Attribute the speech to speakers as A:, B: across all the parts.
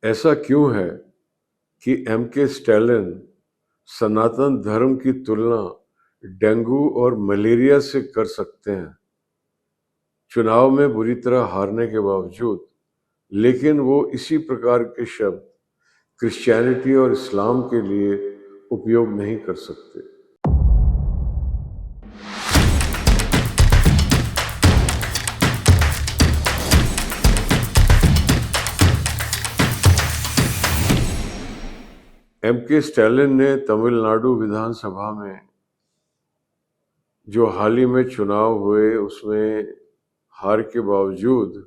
A: ऐसा क्यों है कि एम.के. स्टैलिन सनातन धर्म की तुलना डेंगू और मलेरिया से कर सकते हैं, चुनाव में बुरी तरह हारने के बावजूद, लेकिन वो इसी प्रकार के शब्द क्रिश्चियनिटी और इस्लाम के लिए उपयोग नहीं कर सकते। एम.के. स्टैलिन ने तमिलनाडु विधानसभा में जो हाल ही में चुनाव हुए उसमें हार के बावजूद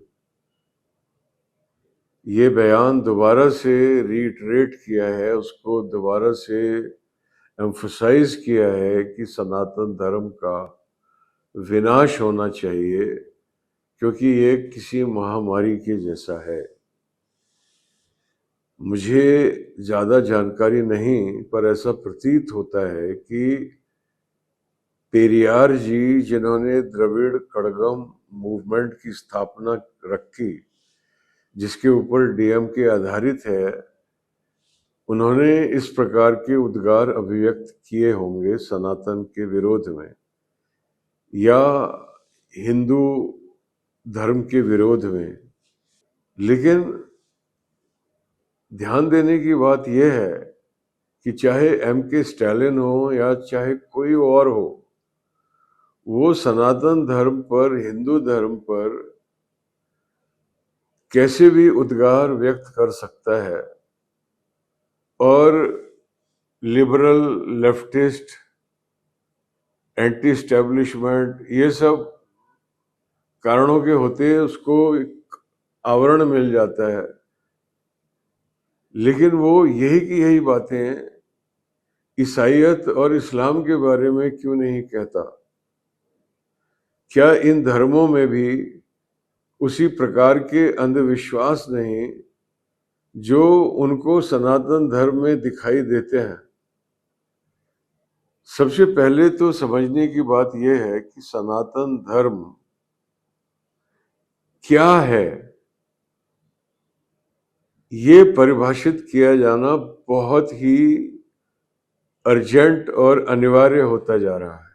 A: ये बयान दोबारा से रीइटरेट किया है, उसको दोबारा से एम्फसाइज किया है कि सनातन धर्म का विनाश होना चाहिए, क्योंकि ये किसी महामारी के जैसा है। मुझे ज़्यादा जानकारी नहीं, पर ऐसा प्रतीत होता है कि पेरियार जी, जिन्होंने द्रविड़ कड़गम मूवमेंट की स्थापना रखी, जिसके ऊपर डीएमके आधारित है, उन्होंने इस प्रकार के उद्गार अभिव्यक्त किए होंगे सनातन के विरोध में या हिंदू धर्म के विरोध में। लेकिन ध्यान देने की बात यह है कि चाहे एम.के. स्टैलिन हो या चाहे कोई और हो, वो सनातन धर्म पर, हिंदू धर्म पर कैसे भी उद्गार व्यक्त कर सकता है और लिबरल, लेफ्टिस्ट, एंटी एस्टेब्लिशमेंट, ये सब कारणों के होते उसको एक आवरण मिल जाता है। लेकिन वो यही की यही बातें ईसाईयत और इस्लाम के बारे में क्यों नहीं कहता? क्या इन धर्मों में भी उसी प्रकार के अंधविश्वास नहीं जो उनको सनातन धर्म में दिखाई देते हैं? सबसे पहले तो समझने की बात यह है कि सनातन धर्म क्या है, ये परिभाषित किया जाना बहुत ही अर्जेंट और अनिवार्य होता जा रहा है,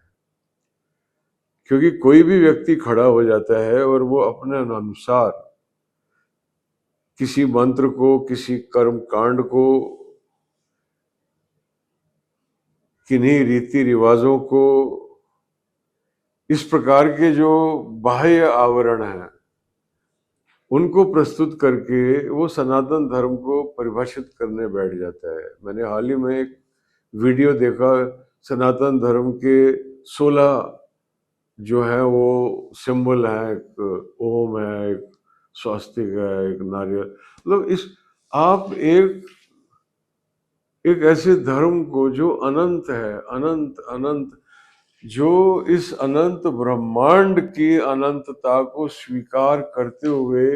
A: क्योंकि कोई भी व्यक्ति खड़ा हो जाता है और वो अपने अनुसार किसी मंत्र को, किसी कर्म कांड को, किन्हीं रीति रिवाजों को, इस प्रकार के जो बाह्य आवरण हैं, उनको प्रस्तुत करके वो सनातन धर्म को परिभाषित करने बैठ जाता है। मैंने हाल ही में एक वीडियो देखा, सनातन धर्म के 16 जो है वो सिंबल है, एक ओम है, एक स्वास्तिक है, एक नारियल, मतलब इस आप एक ऐसे धर्म को जो अनंत है, अनंत अनंत, जो इस अनंत ब्रह्मांड की अनंतता को स्वीकार करते हुए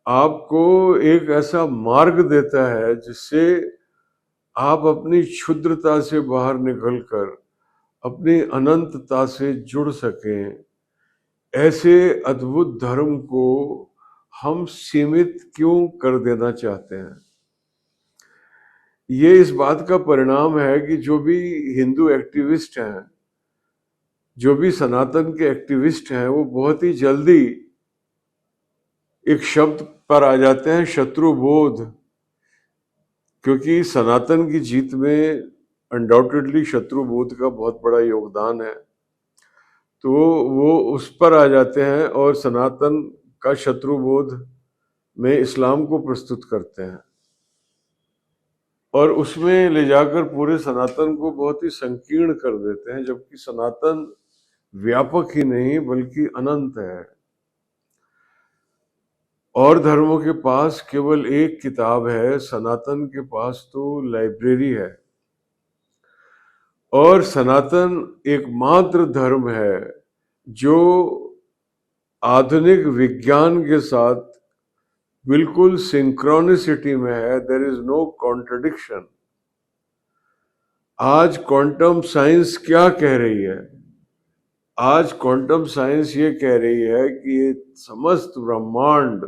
A: आपको एक ऐसा मार्ग देता है जिससे आप अपनी क्षुद्रता से बाहर निकलकर अपनी अनंतता से जुड़ सकें, ऐसे अद्भुत धर्म को हम सीमित क्यों कर देना चाहते हैं? ये इस बात का परिणाम है कि जो भी हिंदू एक्टिविस्ट हैं, जो भी सनातन के एक्टिविस्ट हैं, वो बहुत ही जल्दी एक शब्द पर आ जाते हैं, शत्रुबोध, क्योंकि सनातन की जीत में अनडाउटेडली शत्रुबोध का बहुत बड़ा योगदान है। तो वो उस पर आ जाते हैं और सनातन का शत्रुबोध में इस्लाम को प्रस्तुत करते हैं और उसमें ले जाकर पूरे सनातन को बहुत ही संकीर्ण कर देते हैं, जबकि सनातन व्यापक ही नहीं बल्कि अनंत है। और धर्मों के पास केवल एक किताब है, सनातन के पास तो लाइब्रेरी है। और सनातन एकमात्र धर्म है जो आधुनिक विज्ञान के साथ बिल्कुल सिंक्रोनिसिटी में है। There is no contradiction. आज क्वांटम साइंस क्या कह रही है? आज क्वांटम साइंस ये कह रही है कि ये समस्त ब्रह्मांड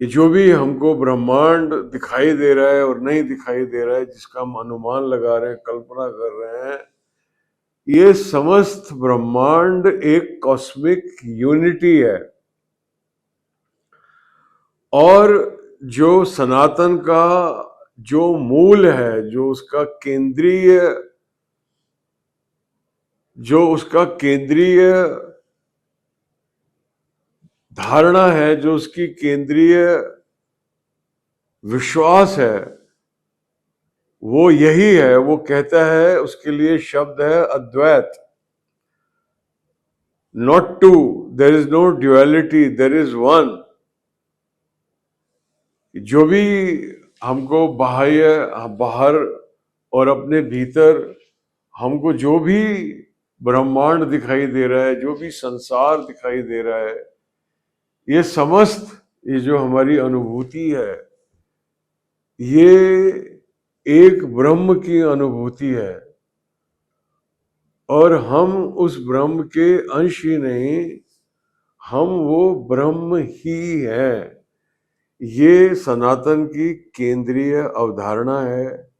A: ये जो भी हमको ब्रह्मांड दिखाई दे रहा है और नहीं दिखाई दे रहा है, जिसका हम अनुमान लगा रहे हैं, कल्पना कर रहे हैं, ये समस्त ब्रह्मांड एक कॉस्मिक यूनिटी है। और जो सनातन का जो मूल है, जो उसका केंद्रीय धारणा है, जो उसकी केंद्रीय विश्वास है, वो यही है। वो कहता है, उसके लिए शब्द है Advaita. Not two, there is no duality, there is one. जो भी हमको बाहर और अपने भीतर हमको जो भी ब्रह्मांड दिखाई दे रहा है, जो भी संसार दिखाई दे रहा है, ये समस्त, ये जो हमारी अनुभूति है, ये एक ब्रह्म की अनुभूति है। और हम उस ब्रह्म के अंश ही नहीं, हम वो ब्रह्म ही है। ये सनातन की केंद्रीय अवधारणा है,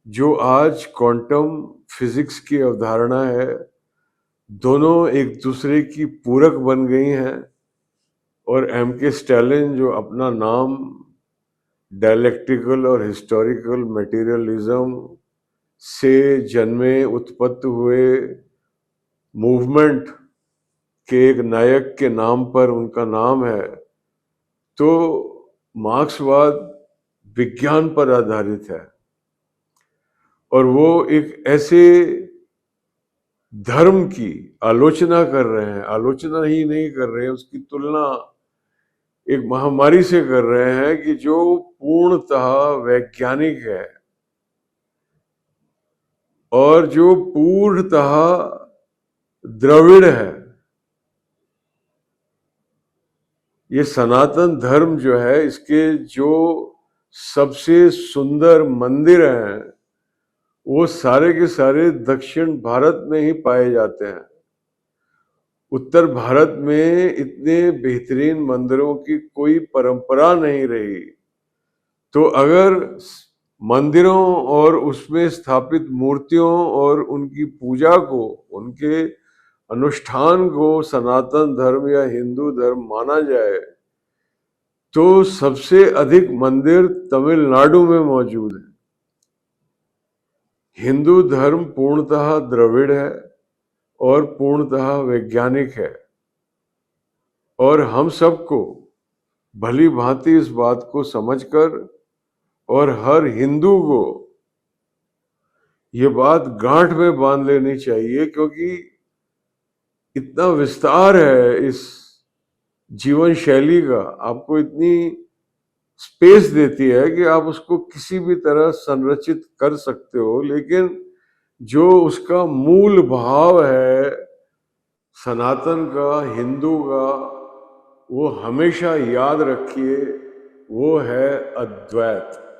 A: जो आज क्वांटम फिजिक्स की अवधारणा है। दोनों एक दूसरे की पूरक बन गई हैं। और एम के स्टैलिन, जो अपना नाम डायलेक्टिकल और हिस्टोरिकल मटेरियलिज्म से जन्मे, उत्पत्ति हुए मूवमेंट के एक नायक के नाम पर उनका नाम है, तो मार्क्सवाद विज्ञान पर आधारित है। और वो एक ऐसे धर्म की आलोचना कर रहे हैं, आलोचना ही नहीं कर रहे हैं, उसकी तुलना एक महामारी से कर रहे हैं कि जो पूर्णतः वैज्ञानिक है और जो पूर्णतः द्रविड़ है। ये सनातन धर्म जो है, इसके जो सबसे सुंदर मंदिर हैं, वो सारे के सारे दक्षिण भारत में ही पाए जाते हैं। उत्तर भारत में इतने बेहतरीन मंदिरों की कोई परंपरा नहीं रही। तो अगर मंदिरों और उसमें स्थापित मूर्तियों और उनकी पूजा को, उनके अनुष्ठान को सनातन धर्म या हिंदू धर्म माना जाए, तो सबसे अधिक मंदिर तमिलनाडु में मौजूद है। हिंदू धर्म पूर्णतः द्रविड़ है और पूर्णतः वैज्ञानिक है। और हम सबको भली भांति इस बात को समझकर, और हर हिंदू को ये बात गांठ में बांध लेनी चाहिए, क्योंकि इतना विस्तार है इस जीवन शैली का, आपको इतनी स्पेस देती है कि आप उसको किसी भी तरह संरचित कर सकते हो। लेकिन जो उसका मूल भाव है सनातन का, हिंदू का, वो हमेशा याद रखिए, वो है अद्वैत।